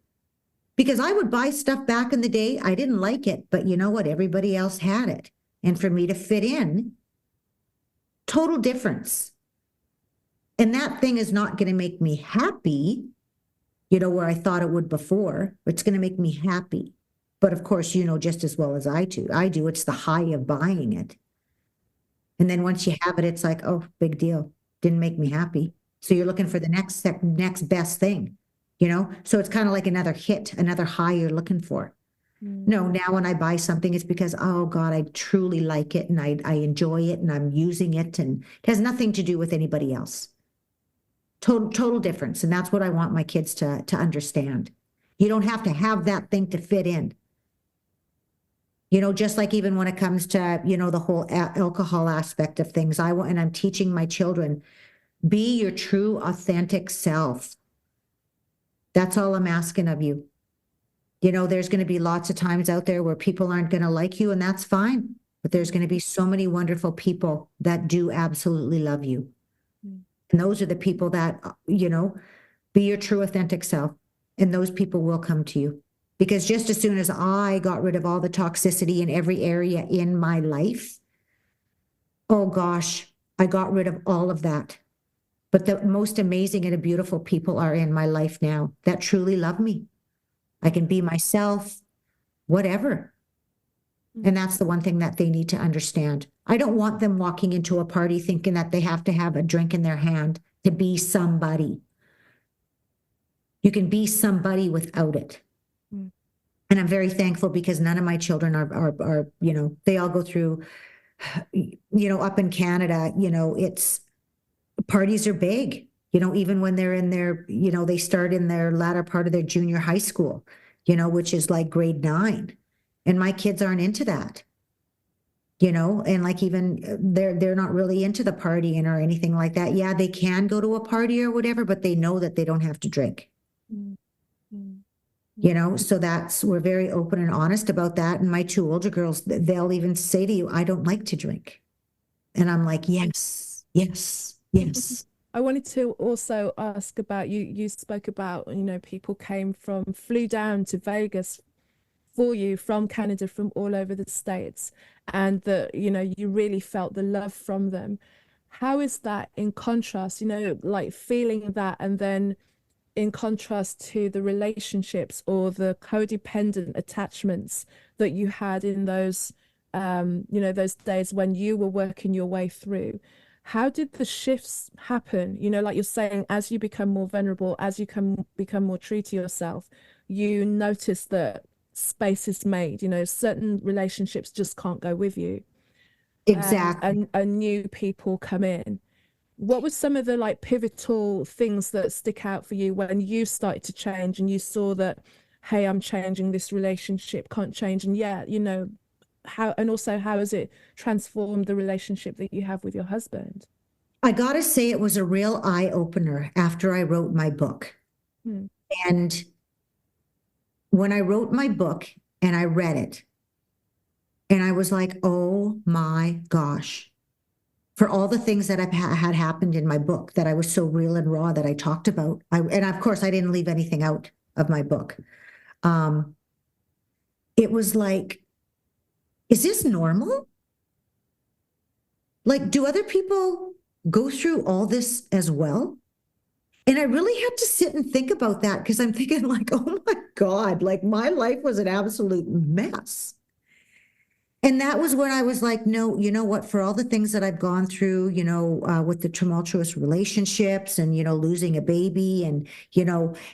Because I would buy stuff back in the day. I didn't like it, but you know what? Everybody else had it. and for me to fit in, total difference. And that thing is not going to make me happy, where I thought it would before. It's going to make me happy. But of course, just as well as I do, it's the high of buying it. And then once you have it, it's like, oh, big deal. Didn't make me happy. So you're looking for the next best thing, So it's kind of like another hit, another high you're looking for. No, now when I buy something, it's because, oh God, I truly like it and I enjoy it and I'm using it, and it has nothing to do with anybody else. Total difference. And that's what I want my kids to understand. You don't have to have that thing to fit in. Just like even when it comes to, the whole alcohol aspect of things, and I'm teaching my children, be your true, authentic self. That's all I'm asking of you. There's going to be lots of times out there where people aren't going to like you, and that's fine. But there's going to be so many wonderful people that do absolutely love you. And those are the people that, be your true, authentic self. And those people will come to you. Because just as soon as I got rid of all the toxicity in every area in my life, oh gosh, I got rid of all of that. But the most amazing and beautiful people are in my life now that truly love me. I can be myself, whatever. And that's the one thing that they need to understand. I don't want them walking into a party thinking that they have to have a drink in their hand to be somebody. You can be somebody without it. And I'm very thankful because none of my children are, they all go through, up in Canada, it's parties are big, even when they're in their, they start in their latter part of their junior high school, which is like grade 9. And my kids aren't into that, and like even they're not really into the partying or anything like that. Yeah, they can go to a party or whatever, but they know that they don't have to drink. So we're very open and honest about that. And my 2 older girls, they'll even say to you, I don't like to drink. And I'm like, yes, yes, yes. I wanted to also ask about you spoke about, people flew down to Vegas for you from Canada, from all over the States, and that, you really felt the love from them. How is that in contrast, like feeling that, and then in contrast to the relationships or the codependent attachments that you had in those, those days when you were working your way through? How did the shifts happen? Like you're saying, as you become more vulnerable, as you can become more true to yourself, you notice that space is made, certain relationships just can't go with you. Exactly. And new people come in. What were some of the like pivotal things that stick out for you when you started to change and you saw that, hey, I'm changing, this relationship can't change? And how has it transformed the relationship that you have with your husband? I got to say, it was a real eye opener after I wrote my book. And when I wrote my book and I read it, and I was like, oh my gosh, for all the things that had happened in my book that I was so real and raw that I talked about. And of course, I didn't leave anything out of my book. It was like, is this normal? Like, do other people go through all this as well? And I really had to sit and think about that, because I'm thinking like, oh my God, like my life was an absolute mess. And that was when I was like, no, you know what, for all the things that I've gone through, with the tumultuous relationships and, losing a baby and,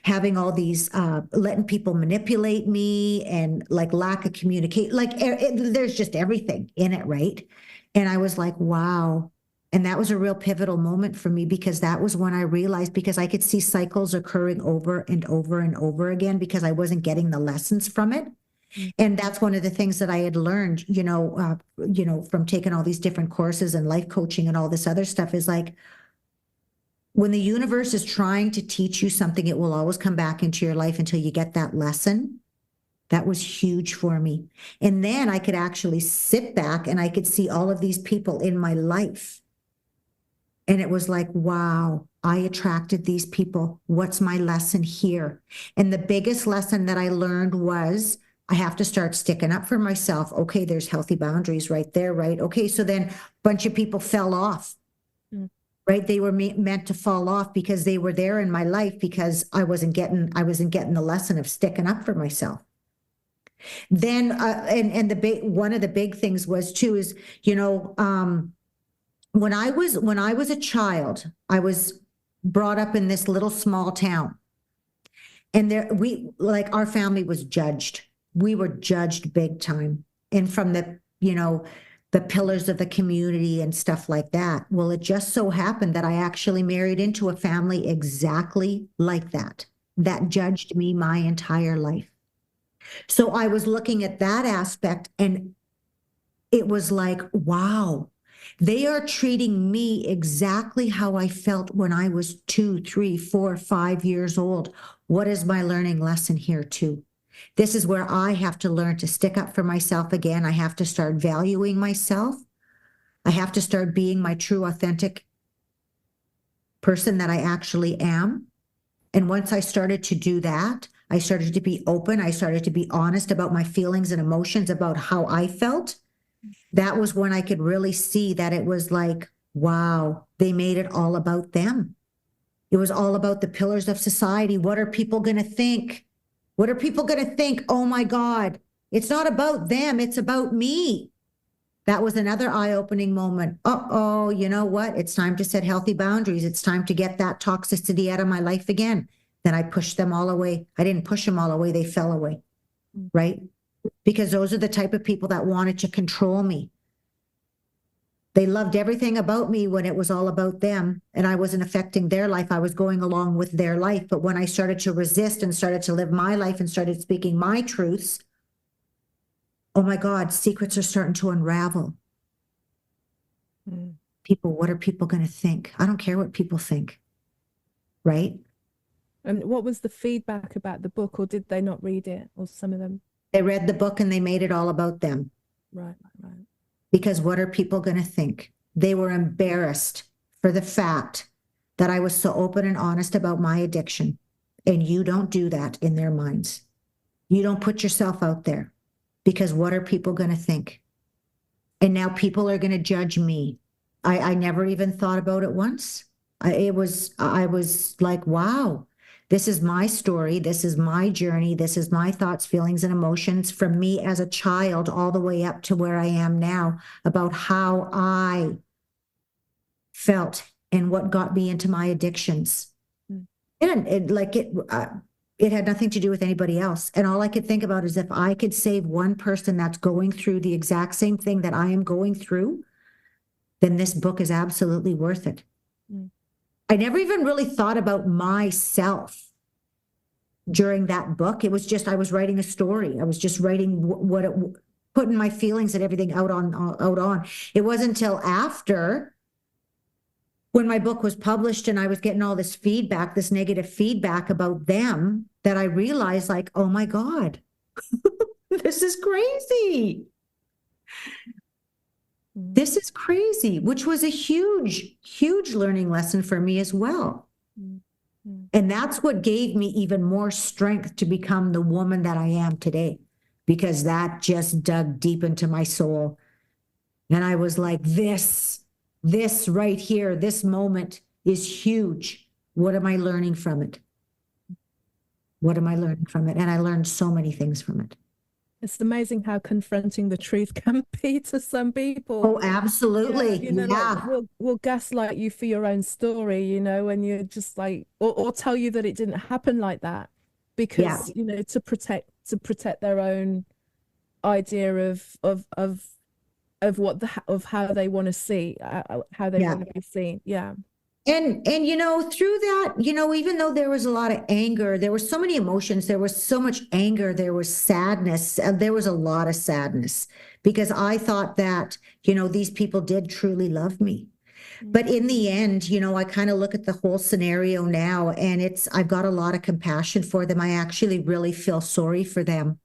having all these, letting people manipulate me and like lack of communication, like there's just everything in it, right? And I was like, wow. And that was a real pivotal moment for me, because that was when I realized, because I could see cycles occurring over and over and over again because I wasn't getting the lessons from it. And that's one of the things that I had learned, from taking all these different courses and life coaching and all this other stuff, is like, when the universe is trying to teach you something, it will always come back into your life until you get that lesson. That was huge for me. And then I could actually sit back and I could see all of these people in my life. And it was like, wow, I attracted these people. What's my lesson here? And the biggest lesson that I learned was I have to start sticking up for myself. Okay, there's healthy boundaries right there, right? Okay, so then a bunch of people fell off, right? They were meant to fall off because they were there in my life because I wasn't getting the lesson of sticking up for myself. Then, and one of the big things was too is, when I was a child, I was brought up in this little small town, and our family was judged. We were judged big time, and from the pillars of the community and stuff like that. Well, it just so happened that I actually married into a family exactly like that judged me my entire life. So I was looking at that aspect, and it was like, wow, they are treating me exactly how I felt when I was 2, 3, 4, 5 years old. What is my learning lesson here too? This is where I have to learn to stick up for myself again. I have to start valuing myself. I have to start being my true, authentic person that I actually am. And once I started to do that, I started to be open. I started to be honest about my feelings and emotions, about how I felt. That was when I could really see that it was like, wow, they made it all about them. It was all about the pillars of society. What are people going to think? What are people going to think? Oh my God, it's not about them. It's about me. That was another eye-opening moment. Uh-oh, you know what? It's time to set healthy boundaries. It's time to get that toxicity out of my life again. Then I pushed them all away. I didn't push them all away. They fell away, right? Because those are the type of people that wanted to control me. They loved everything about me when it was all about them, and I wasn't affecting their life. I was going along with their life. But when I started to resist and started to live my life and started speaking my truths, oh my God, secrets are starting to unravel. People, what are people going to think? I don't care what people think, right? And what was the feedback about the book, or did they not read it, or some of them? They read the book and they made it all about them. Right. Because what are people going to think? They were embarrassed for the fact that I was so open and honest about my addiction. And you don't do that in their minds. You don't put yourself out there, because what are people going to think? And now people are going to judge me. I never even thought about it once. I was like, wow, this is my story. This is my journey. This is my thoughts, feelings, and emotions from me as a child all the way up to where I am now, about how I felt and what got me into my addictions. And it had nothing to do with anybody else. And all I could think about is, if I could save one person that's going through the exact same thing that I am going through, then this book is absolutely worth it. I never even really thought about myself during that book. It was just, I was writing a story. I was just writing putting my feelings and everything out on. It wasn't until after, when my book was published and I was getting all this feedback, this negative feedback about them, that I realized, like, oh my God, this is crazy. This is crazy, which was a huge, huge learning lesson for me as well. And that's what gave me even more strength to become the woman that I am today, because that just dug deep into my soul. And I was like, this right here, this moment is huge. What am I learning from it? What am I learning from it? And I learned so many things from it. It's amazing how confronting the truth can be to some people. Oh, absolutely. Yeah, like, we'll gaslight you for your own story, and you're just like, or tell you that it didn't happen like that, because to protect their own idea of how they want to see, how they want to be seen. And through that, even though there was a lot of anger, there were so many emotions, there was so much anger, there was sadness, there was a lot of sadness, because I thought that, these people did truly love me. But in the end, I kind of look at the whole scenario now, and I've got a lot of compassion for them. I actually really feel sorry for them,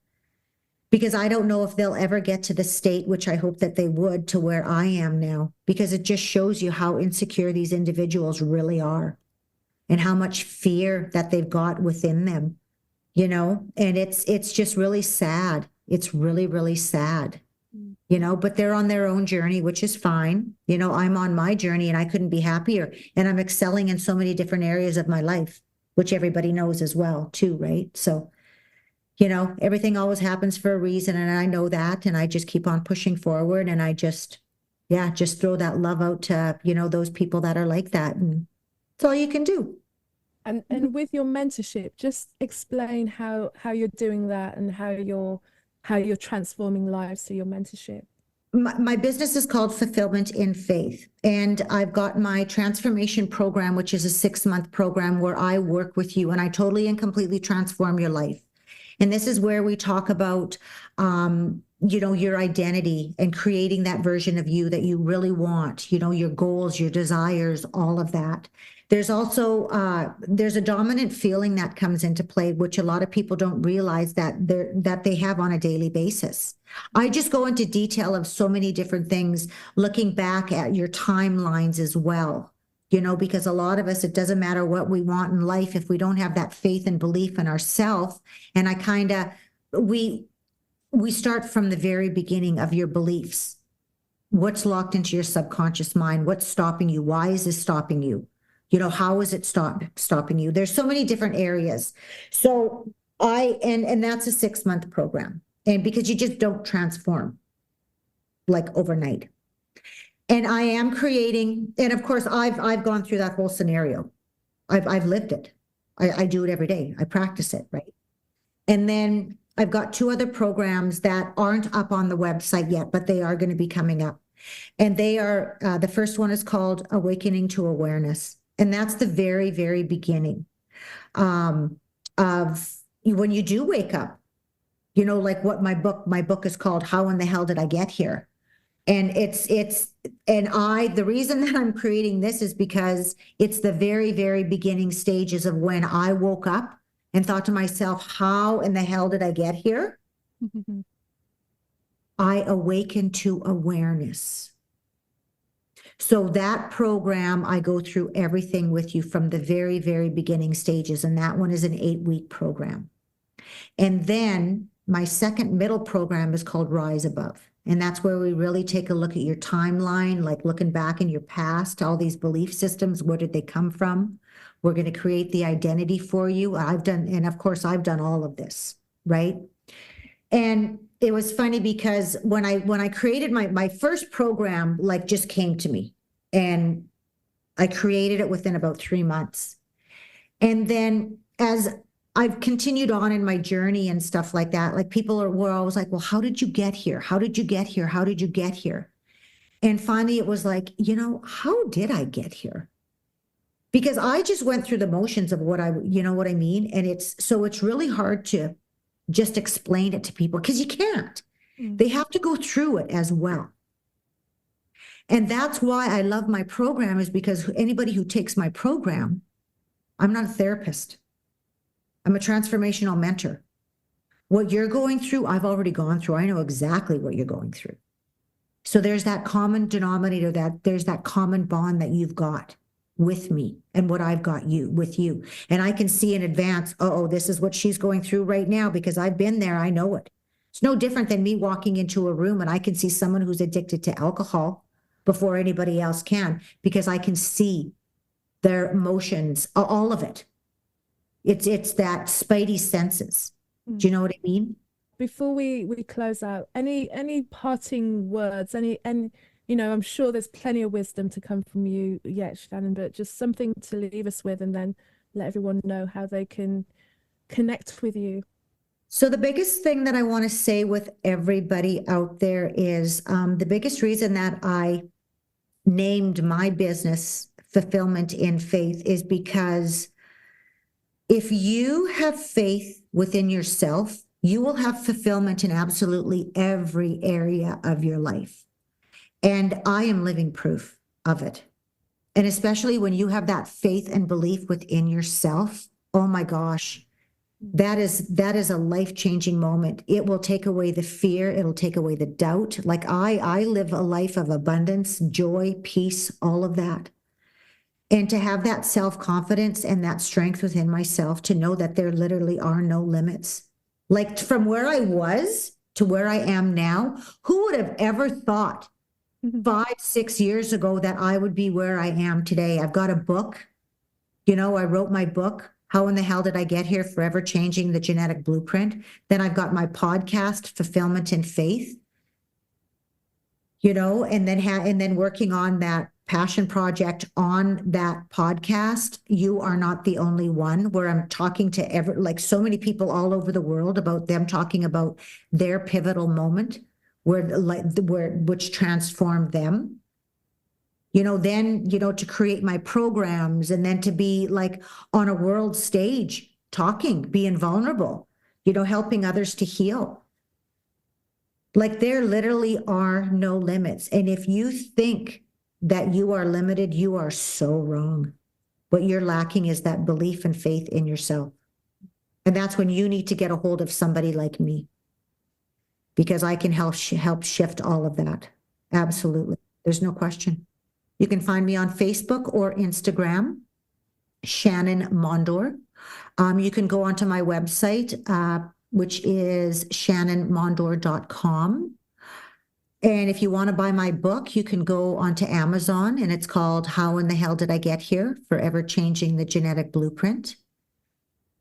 because I don't know if they'll ever get to the state, which I hope that they would, to where I am now, because it just shows you how insecure these individuals really are, and how much fear that they've got within them, and it's just really sad. It's really, really sad, you know, but they're on their own journey, which is fine. You know, I'm on my journey and I couldn't be happier. And I'm excelling in so many different areas of my life, which everybody knows as well, too, right? So, you know, everything always happens for a reason. And I know that. And I just keep on pushing forward. And I just, yeah, just throw that love out to, you know, those people that are like that. And that's all you can do. And with your mentorship, just explain how you're doing that and how you're transforming lives through your mentorship. My business is called Fulfillment in Faith. And I've got my transformation program, which is a 6-month program where I work with you and I totally and completely transform your life. And this is where we talk about, you know, your identity and creating that version of you that you really want, you know, your goals, your desires, all of that. There's also, there's a dominant feeling that comes into play, which a lot of people don't realize that they have on a daily basis. I just go into detail of so many different things, looking back at your timelines as well, you know, because a lot of us, it doesn't matter what we want in life if we don't have that faith and belief in ourselves. And we start from the very beginning of your beliefs. What's locked into your subconscious mind? What's stopping you? Why is this stopping you? You know, how is it stopping you? There's so many different areas. So and that's a 6-month program. And because you just don't transform like overnight. And I am creating, and of course, I've gone through that whole scenario. I've lived it. I do it every day. I practice it, right? And then I've got 2 other programs that aren't up on the website yet, but they are going to be coming up. And they are, the first one is called Awakening to Awareness. And that's the very, very beginning of when you do wake up, you know, like what my book is called, How in the Hell Did I Get Here? And the reason that I'm creating this is because it's the very, very beginning stages of when I woke up and thought to myself, how in the hell did I get here? I awakened to awareness. So that program, I go through everything with you from the very, very beginning stages. And that one is an 8-week program. And then my second middle program is called Rise Above. And that's where we really take a look at your timeline, like looking back in your past, all these belief systems, where did they come from? We're going to create the identity for you. And of course, I've done all of this, right? And it was funny because when I created my first program, like just came to me, and I created it within about 3 months. And then as I've continued on in my journey and stuff like that, like were always like, well, how did you get here? How did you get here? How did you get here? And finally it was like, you know, how did I get here? Because I just went through the motions of you know what I mean? And it's really hard to just explain it to people because you can't. They have to go through it as well. And that's why I love my program, is because anybody who takes my program, I'm not a therapist. I'm a transformational mentor. What you're going through, I've already gone through. I know exactly what you're going through. So there's that common denominator, there's that common bond that you've got with me and what I've got with you. And I can see in advance, oh, this is what she's going through right now because I've been there. I know it. It's no different than me walking into a room and I can see someone who's addicted to alcohol before anybody else can, because I can see their emotions, all of it. It's that spidey senses. Do you know what I mean? Before we close out, any parting words, and you know, I'm sure there's plenty of wisdom to come from you yet, Shannon, but just something to leave us with, and then let everyone know how they can connect with you. So the biggest thing that I want to say with everybody out there is the biggest reason that I named my business Fulfillment in Faith is because if you have faith within yourself, you will have fulfillment in absolutely every area of your life. And I am living proof of it. And especially when you have that faith and belief within yourself, oh my gosh, that is a life-changing moment. It will take away the fear. It'll take away the doubt. Like I live a life of abundance, joy, peace, all of that. And to have that self-confidence and that strength within myself to know that there literally are no limits. Like from where I was, to where I am now. Who would have ever thought 5, 6 years ago that I would be where I am today? I've got a book. I wrote my book. How in the hell did I get here? Forever Changing the Genetic Blueprint. Then I've got my podcast, Fulfillment and Faith, and then working on that passion project on that podcast. You Are Not the Only One, where I'm talking to so many people all over the world about them talking about their pivotal moment which transformed them. To create my programs, and then to be like on a world stage, talking, being vulnerable, helping others to heal. Like, there literally are no limits. And if you think that you are limited, you are so wrong. What you're lacking is that belief and faith in yourself. And that's when you need to get a hold of somebody like me, because I can help shift all of that. Absolutely. There's no question. You can find me on Facebook or Instagram, Shannon Mondor. You can go onto my website, which is shannonmondor.com. And if you want to buy my book, you can go onto Amazon, and it's called How in the Hell Did I Get Here? Forever Changing the Genetic Blueprint.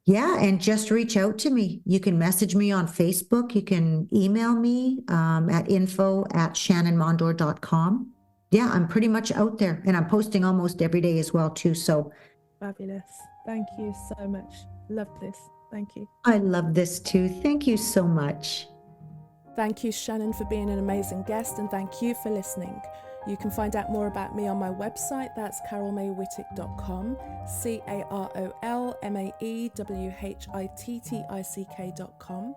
Yeah, and just reach out to me. You can message me on Facebook. You can email me at info@shannonmondor.com. Yeah, I'm pretty much out there, and I'm posting almost every day as well too. So Fabulous. Thank you so much. Love this. Thank you. I love this too. Thank you so much. Thank you, Shannon, for being an amazing guest, and thank you for listening. You can find out more about me on my website. That's carolmaywhittick.com, carolmaywhittick.com.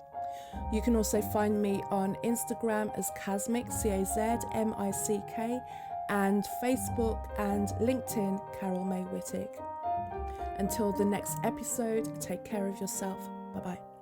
You can also find me on Instagram as Casmic, CAZMICK, and Facebook and LinkedIn, Carol May Whittick. Until the next episode, take care of yourself. Bye-bye.